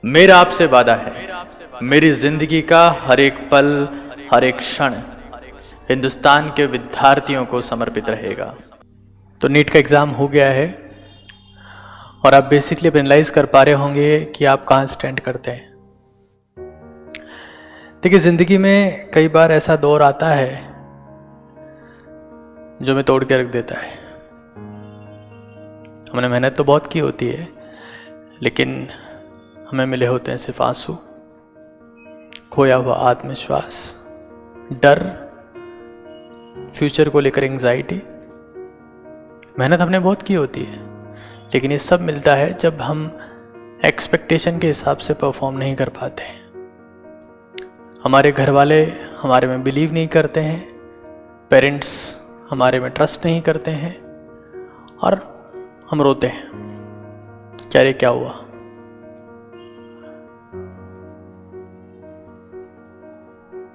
मेरा आपसे वादा है, मेरी जिंदगी का हर एक पल, हर एक क्षण हिंदुस्तान के विद्यार्थियों को समर्पित रहेगा। तो नीट का एग्ज़ाम हो गया है और आप बेसिकली एनालाइज कर पा रहे होंगे कि आप कहाँ स्टैंड करते हैं। देखिए, ज़िंदगी में कई बार ऐसा दौर आता है जो हमें तोड़ के रख देता है। हमने मेहनत तो बहुत की होती है, लेकिन हमें मिले होते हैं सिर्फ आंसू, खोया हुआ आत्मविश्वास, डर, फ्यूचर को लेकर एंजाइटी। मेहनत हमने बहुत की होती है, लेकिन ये सब मिलता है जब हम एक्सपेक्टेशन के हिसाब से परफॉर्म नहीं कर पाते। हमारे घर वाले हमारे में बिलीव नहीं करते हैं, पेरेंट्स हमारे में ट्रस्ट नहीं करते हैं और हम रोते हैं, क्या रे क्या हुआ।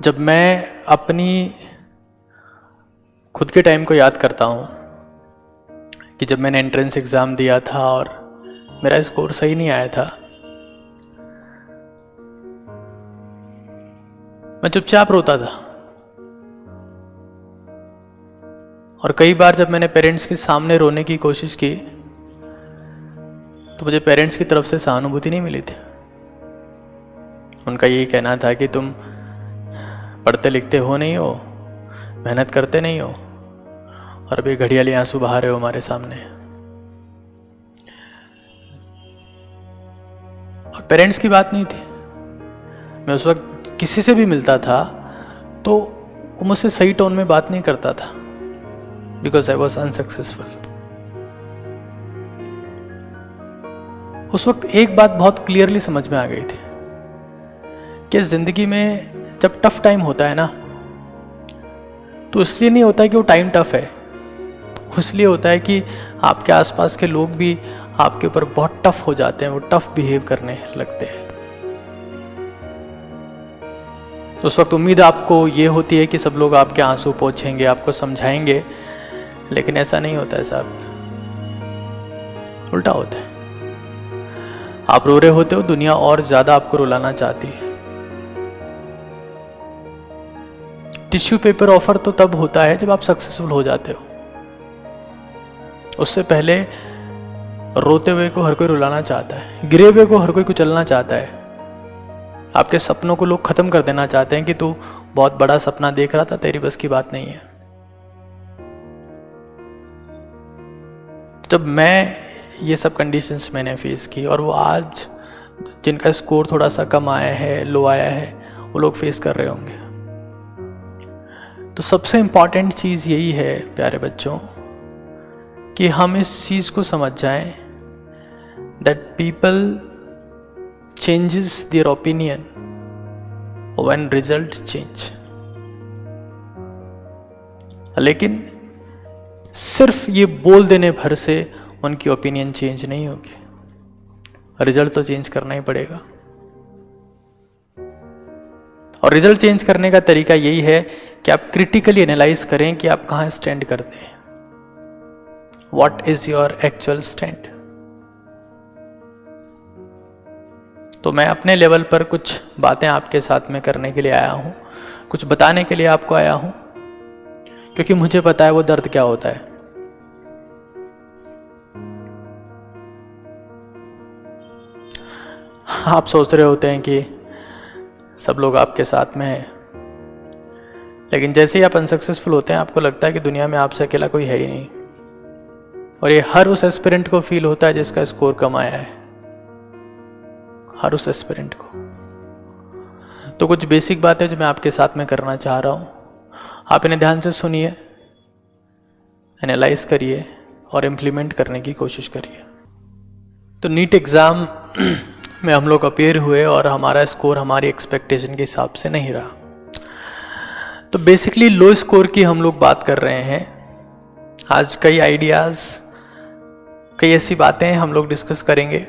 जब मैं अपनी खुद के टाइम को याद करता हूँ कि जब मैंने एंट्रेंस एग्ज़ाम दिया था और मेरा स्कोर सही नहीं आया था, मैं चुपचाप रोता था। और कई बार जब मैंने पेरेंट्स के सामने रोने की कोशिश की तो मुझे पेरेंट्स की तरफ से सहानुभूति नहीं मिली थी। उनका यही कहना था कि तुम पढ़ते लिखते हो नहीं हो, मेहनत करते नहीं हो और अभी घड़ियाली आंसू बहा रहे हो हमारे सामने। और पेरेंट्स की बात नहीं थी। मैं उस वक्त किसी से भी मिलता था तो वो मुझसे सही टोन में बात नहीं करता था, बिकॉज आई वॉज अनसक्सेसफुल। उस वक्त एक बात बहुत क्लियरली समझ में आ गई थी कि जिंदगी में जब टफ टाइम होता है ना, तो इसलिए नहीं होता है कि वो टाइम टफ है, इसलिए होता है कि आपके आसपास के लोग भी आपके ऊपर बहुत टफ हो जाते हैं, वो टफ बिहेव करने लगते हैं। तो उस वक्त उम्मीद आपको ये होती है कि सब लोग आपके आंसू पोंछेंगे, आपको समझाएंगे, लेकिन ऐसा नहीं होता है साहब, उल्टा होता है। आप रो रहे होते हो, दुनिया और ज्यादा आपको रुलाना चाहती है। टिश्यू पेपर ऑफर तो तब होता है जब आप सक्सेसफुल हो जाते हो। उससे पहले रोते हुए को हर कोई रुलाना चाहता है, गिरे हुए को हर कोई कुचलना चाहता है। आपके सपनों को लोग खत्म कर देना चाहते हैं कि तू बहुत बड़ा सपना देख रहा था, तेरी बस की बात नहीं है। जब मैं ये सब कंडीशंस मैंने फेस की और वो आज जिनका स्कोर थोड़ा सा कम आया है, लो आया है, वो लोग फेस कर रहे होंगे। तो सबसे इम्पॉर्टेंट चीज़ यही है प्यारे बच्चों कि हम इस चीज़ को समझ जाएं that people changes their opinion when result change. लेकिन सिर्फ ये बोल देने भर से उनकी ओपिनियन चेंज नहीं होगी, रिजल्ट तो चेंज करना ही पड़ेगा। और रिजल्ट चेंज करने का तरीका यही है कि आप क्रिटिकली एनालाइज करें कि आप कहां स्टैंड करते हैं। What is your actual stand. तो मैं अपने लेवल पर कुछ बातें आपके साथ में करने के लिए आया हूं, कुछ बताने के लिए आपको आया हूं, क्योंकि मुझे पता है वो दर्द क्या होता है। आप सोच रहे होते हैं कि सब लोग आपके साथ में हैं, लेकिन जैसे ही आप अनसक्सेसफुल होते हैं आपको लगता है कि दुनिया में आपसे अकेला कोई है ही नहीं। और ये हर उस एस्पिरेंट को फील होता है जिसका स्कोर कम आया है, हर उस एस्पिरेंट को। तो कुछ बेसिक बातें जो मैं आपके साथ में करना चाह रहा हूं, आप इन्हें ध्यान से सुनिए, एनालाइज करिए और इम्प्लीमेंट करने की कोशिश करिए। तो नीट एग्ज़ाम में हम लोग अपीयर हुए और हमारा स्कोर हमारी एक्सपेक्टेशन के हिसाब से नहीं रहा। तो बेसिकली लो स्कोर की हम लोग बात कर रहे हैं आज। कई आइडियाज़, कई ऐसी बातें हम लोग डिस्कस करेंगे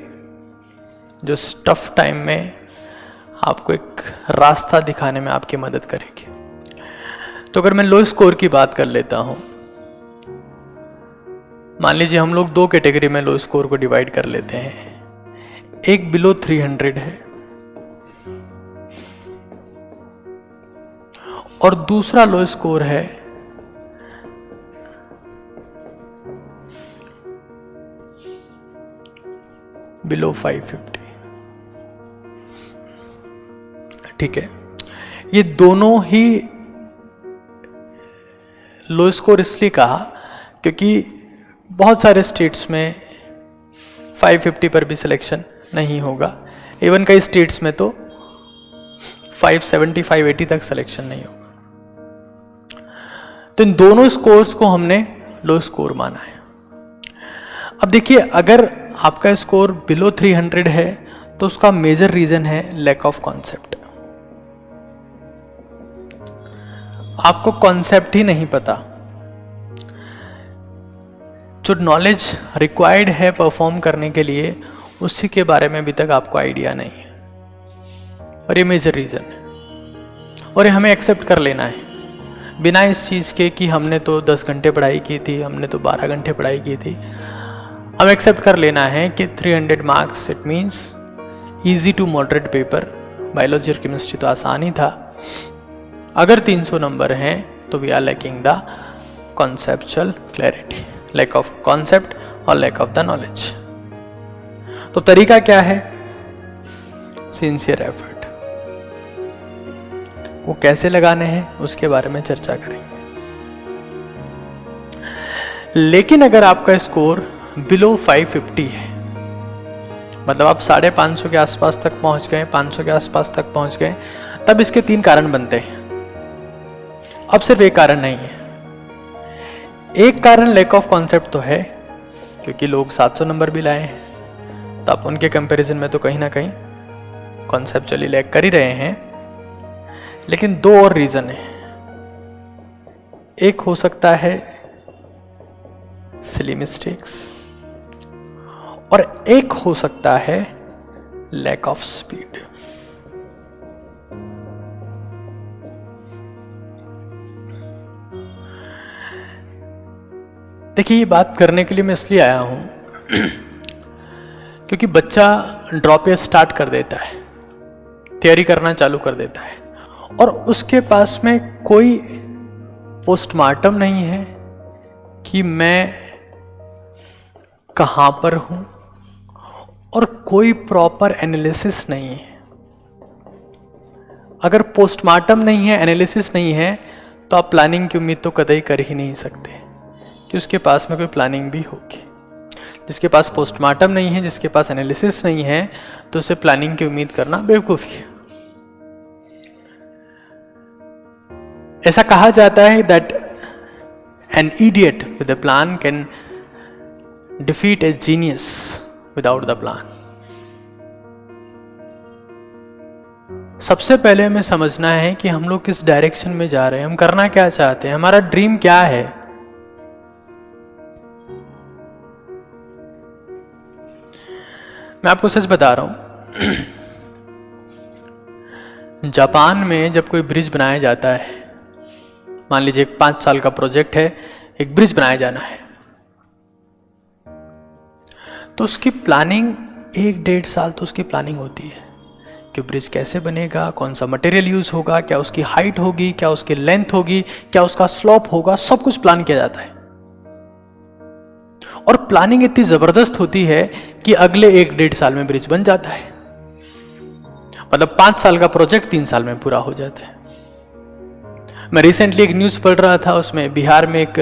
जो टफ टाइम में आपको एक रास्ता दिखाने में आपकी मदद करेगी। तो अगर मैं लो स्कोर की बात कर लेता हूं, मान लीजिए हम लोग दो कैटेगरी में लो स्कोर को डिवाइड कर लेते हैं। एक बिलो 300 है और दूसरा लो स्कोर है बिलो 550, ठीक है। ये दोनों ही लो स्कोर इसलिए कहा क्योंकि बहुत सारे स्टेट्स में 550 पर भी सिलेक्शन नहीं होगा, इवन कई स्टेट्स में तो 570 580 तक सिलेक्शन नहीं होगा। तो इन दोनों स्कोर्स को हमने लो स्कोर माना है। अब देखिए, अगर आपका स्कोर बिलो 300 है तो उसका मेजर रीजन है लैक ऑफ कॉन्सेप्ट। आपको कॉन्सेप्ट ही नहीं पता, जो नॉलेज रिक्वायर्ड है परफॉर्म करने के लिए उसी के बारे में अभी तक आपको आइडिया नहीं है, और ये मेजर रीजन है। और ये हमें एक्सेप्ट कर लेना है बिना इस चीज़ के कि हमने तो 10 घंटे पढ़ाई की थी, हमने तो 12 घंटे पढ़ाई की थी। हम एक्सेप्ट कर लेना है कि 300 marks it means easy to moderate paper. Biology और केमिस्ट्री तो आसान ही था। अगर 300 नंबर हैं तो we are lacking the conceptual clarity, lack of concept और लैक ऑफ द नॉलेज। तो तरीका क्या है? Sincere effort. वो कैसे लगाने हैं उसके बारे में चर्चा करेंगे। लेकिन अगर आपका स्कोर बिलो 550 है, मतलब आप 550 के आसपास तक पहुंच गए, 500 के आसपास तक पहुंच गए, तब इसके 3 कारण बनते हैं। अब सिर्फ एक कारण नहीं है। एक कारण लैक ऑफ कॉन्सेप्ट तो है, क्योंकि लोग 700 नंबर भी लाए हैं, तो आप उनके कंपैरिजन में तो कहीं ना कहीं कॉन्सेप्चुअली लैक कर ही रहे हैं। लेकिन 2 और रीजन है। एक हो सकता है सिली मिस्टेक्स और एक हो सकता है लैक ऑफ स्पीड। देखिए, ये बात करने के लिए मैं इसलिए आया हूं क्योंकि बच्चा ड्रॉप या स्टार्ट कर देता है, तैयारी करना चालू कर देता है, और उसके पास में कोई पोस्टमार्टम नहीं है कि मैं कहां पर हूं, और कोई प्रॉपर एनालिसिस नहीं है। अगर पोस्टमार्टम नहीं है, एनालिसिस नहीं है, तो आप प्लानिंग की उम्मीद तो कतई कर ही नहीं सकते कि उसके पास में कोई प्लानिंग भी होगी। जिसके पास पोस्टमार्टम नहीं है, जिसके पास एनालिसिस नहीं है, तो उसे प्लानिंग की उम्मीद करना बेवकूफ़ी है। ऐसा कहा जाता है that an idiot with a plan can defeat A genius without the plan. सबसे पहले हमें समझना है कि हम लोग किस डायरेक्शन में जा रहे हैं, हम करना क्या चाहते हैं, हमारा ड्रीम क्या है। मैं आपको सच बता रहा हूं, जापान में जब कोई ब्रिज बनाया जाता है, मान लीजिए एक 5 साल का प्रोजेक्ट है, एक ब्रिज बनाया जाना है, तो उसकी प्लानिंग 1-1.5 साल तो उसकी प्लानिंग होती है कि ब्रिज कैसे बनेगा, कौन सा मटेरियल यूज होगा, क्या उसकी हाइट होगी, क्या उसकी लेंथ होगी, क्या उसका स्लोप होगा, सब कुछ प्लान किया जाता है। और प्लानिंग इतनी जबरदस्त होती है कि अगले 1-1.5 साल में ब्रिज बन जाता है। मतलब 5 साल का प्रोजेक्ट 3 साल में पूरा हो जाता है। मैं रिसेंटली एक न्यूज पढ़ रहा था, उसमें बिहार में एक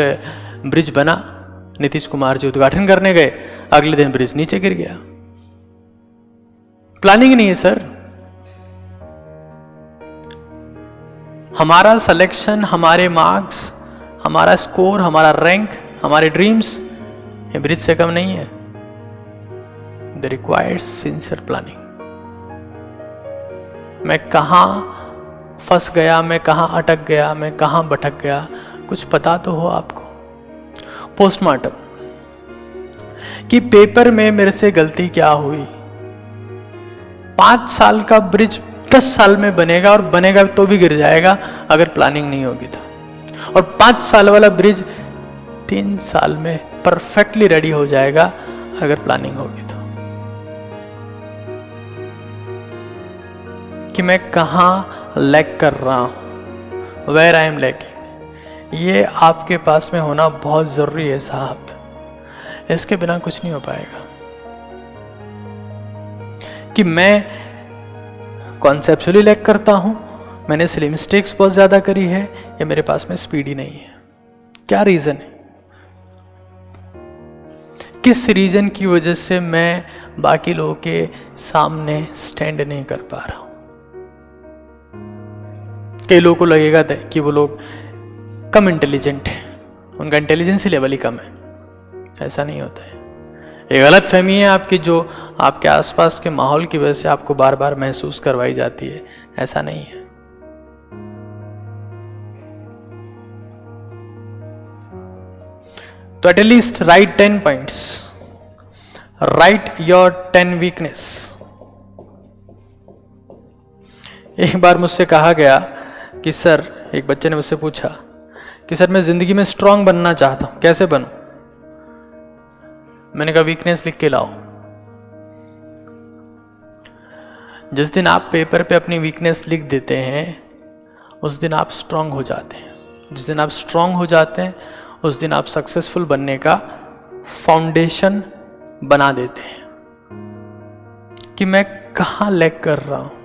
ब्रिज बना, नीतीश कुमार जी उद्घाटन करने गए, अगले दिन ब्रिज नीचे गिर गया। प्लानिंग नहीं है सर। हमारा सिलेक्शन, हमारे मार्क्स, हमारा स्कोर, हमारा रैंक, हमारे ड्रीम्स ये ब्रिज से कम नहीं है। The requires sincere planning. मैं कहां फंस गया, मैं कहां अटक गया, मैं कहां भटक गया, कुछ पता तो हो आपको। पोस्टमार्टम कि पेपर में मेरे से गलती क्या हुई। 5 साल का ब्रिज 10 साल में बनेगा, और बनेगा तो भी गिर जाएगा अगर प्लानिंग नहीं होगी तो। और 5 साल वाला ब्रिज 3 साल में परफेक्टली रेडी हो जाएगा अगर प्लानिंग होगी तो। कि मैं कहाँ लैग कर रहा हूँ, वेयर आई एम लैगिंग। ये आपके पास में होना बहुत ज़रूरी है साहब, इसके बिना कुछ नहीं हो पाएगा। कि मैं कॉन्सेप्चुअली लैग करता हूँ, मैंने सिली मिस्टेक्स बहुत ज़्यादा करी है, या मेरे पास में स्पीड ही नहीं है। क्या रीज़न है? किस रीज़न की वजह से मैं बाकी लोगों के सामने स्टैंड नहीं कर पा रहा हूं? कई लोगों को लगेगा कि वो लोग कम इंटेलिजेंट है, उनका इंटेलिजेंस लेवल ही कम है। ऐसा नहीं होता है। एक गलत फहमी है आपकी, जो आपके आसपास के माहौल की वजह से आपको बार बार महसूस करवाई जाती है। ऐसा नहीं है। तो at least right 10 points, right your 10 weakness. एक बार मुझसे कहा गया कि सर, एक बच्चे ने मुझसे पूछा कि सर मैं जिंदगी में स्ट्रांग बनना चाहता हूं, कैसे बनूं? मैंने कहा वीकनेस लिख के लाओ। जिस दिन आप पेपर पे अपनी वीकनेस लिख देते हैं, उस दिन आप स्ट्रांग हो जाते हैं। जिस दिन आप स्ट्रांग हो जाते हैं, उस दिन आप सक्सेसफुल बनने का फाउंडेशन बना देते हैं। कि मैं कहाँ लैग कर रहा हूँ।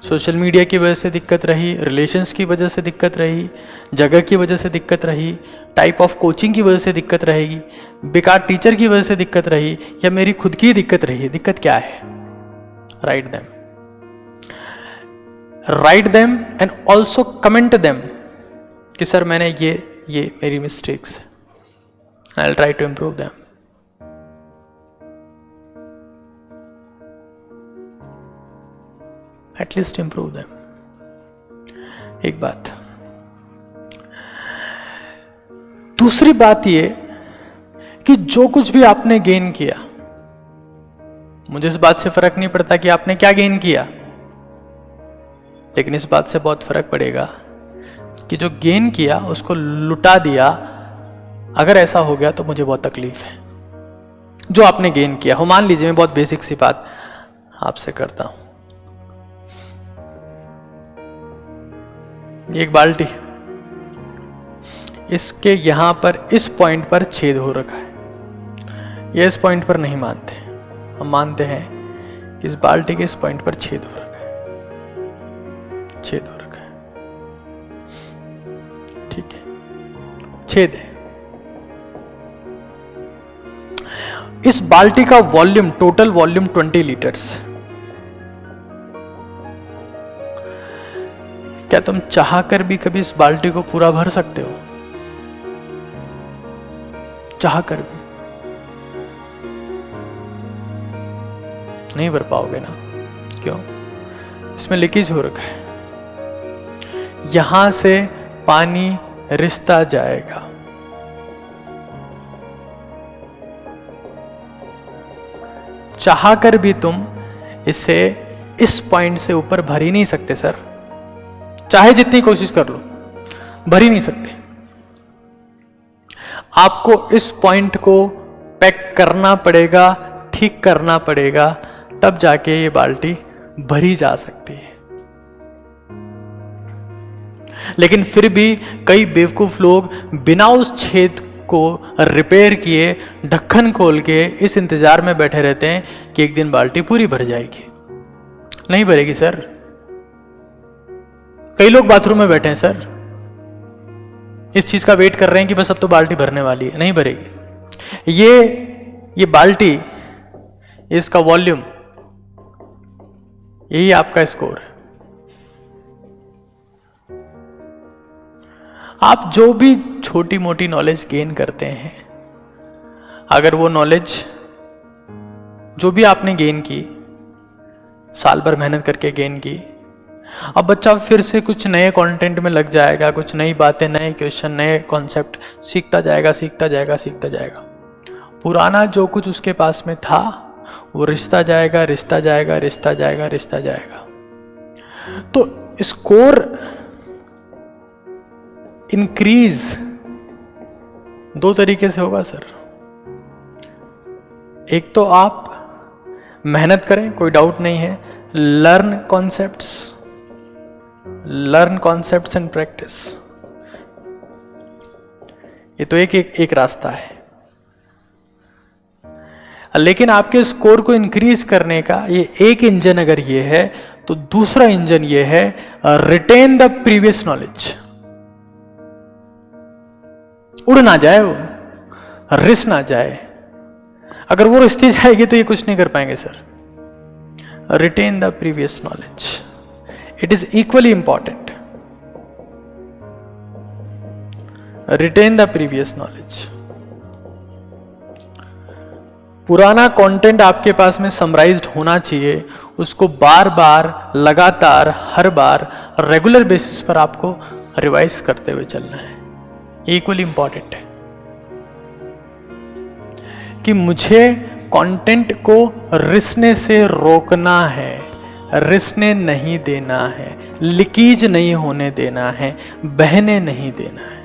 सोशल मीडिया की वजह से दिक्कत रही, रिलेशंस की वजह से दिक्कत रही, जगह की वजह से दिक्कत रही, टाइप ऑफ कोचिंग की वजह से दिक्कत रहेगी, बेकार टीचर की वजह से दिक्कत रही, या मेरी खुद की दिक्कत रही। दिक्कत क्या है? Write them, write them and also comment them कि सर मैंने ये मेरी मिस्टेक्स है, I will try to improve them. At least improve them. एक बात। दूसरी बात ये कि जो कुछ भी आपने गेन किया, मुझे इस बात से फर्क नहीं पड़ता कि आपने क्या गेन किया, लेकिन इस बात से बहुत फर्क पड़ेगा कि जो गेन किया उसको लुटा दिया। अगर ऐसा हो गया तो मुझे बहुत तकलीफ है। जो आपने गेन किया हो, मान लीजिए मैं बहुत बेसिक सी बात आपसे करता हूं। एक बाल्टी, इसके यहां पर इस पॉइंट पर छेद हो रखा है। ये इस पॉइंट पर नहीं मानते, हम मानते हैं कि इस बाल्टी के इस पॉइंट पर छेद हो रखा है। छेद हो रखा है, ठीक है, छेद है। इस बाल्टी का वॉल्यूम, टोटल वॉल्यूम 20 लीटर्स। क्या तुम चाहकर भी कभी इस बाल्टी को पूरा भर सकते हो? चाहकर भी नहीं भर पाओगे ना। क्यों? इसमें लीकेज हो रखा है। यहां से पानी रिसता जाएगा। चाहकर भी तुम इसे इस पॉइंट से ऊपर भर ही नहीं सकते सर। चाहे जितनी कोशिश कर लो, भर ही नहीं सकते। आपको इस पॉइंट को पैक करना पड़ेगा, ठीक करना पड़ेगा, तब जाके ये बाल्टी भरी जा सकती है। लेकिन फिर भी कई बेवकूफ लोग बिना उस छेद को रिपेयर किए ढक्कन खोल के इस इंतजार में बैठे रहते हैं कि एक दिन बाल्टी पूरी भर जाएगी। नहीं भरेगी सर। कई लोग बाथरूम में बैठे हैं सर, इस चीज का वेट कर रहे हैं कि बस अब तो बाल्टी भरने वाली है। नहीं भरेगी। ये बाल्टी, इसका वॉल्यूम, यही आपका स्कोर है। आप जो भी छोटी मोटी नॉलेज गेन करते हैं, अगर वो नॉलेज जो भी आपने गेन की, साल भर मेहनत करके गेन की, अब बच्चा फिर से कुछ नए कंटेंट में लग जाएगा, कुछ नई बातें, नए क्वेश्चन, नए कॉन्सेप्ट सीखता जाएगा, सीखता जाएगा, सीखता जाएगा। पुराना जो कुछ उसके पास में था वो रिश्ता जाएगा, रिश्ता जाएगा, रिश्ता जाएगा, रिश्ता जाएगा। तो स्कोर इंक्रीज दो तरीके से होगा सर। एक तो आप मेहनत करें, कोई डाउट नहीं है, लर्न कॉन्सेप्ट्स एंड प्रैक्टिस। ये तो एक रास्ता है। लेकिन आपके स्कोर को इंक्रीज करने का ये एक इंजन अगर ये है, तो दूसरा इंजन ये है रिटेन द प्रीवियस नॉलेज। उड़ ना जाए वो, रिस ना जाए। अगर वो रिश्ती जाएगी तो ये कुछ नहीं कर पाएंगे sir. Retain the previous knowledge, it is equally important. Retain the previous knowledge. पुराना कंटेंट आपके पास में समराइज्ड होना चाहिए, उसको बार बार लगातार हर बार रेगुलर बेसिस पर आपको रिवाइज करते हुए चलना है। इक्वली इंपॉर्टेंट है कि मुझे कंटेंट को रिसने से रोकना है, रिसने नहीं देना है, लीकेज नहीं होने देना है, बहने नहीं देना है,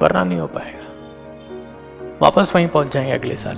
वरना नहीं हो पाएगा। वापस वहीं पहुंच जाएंगे अगले साल।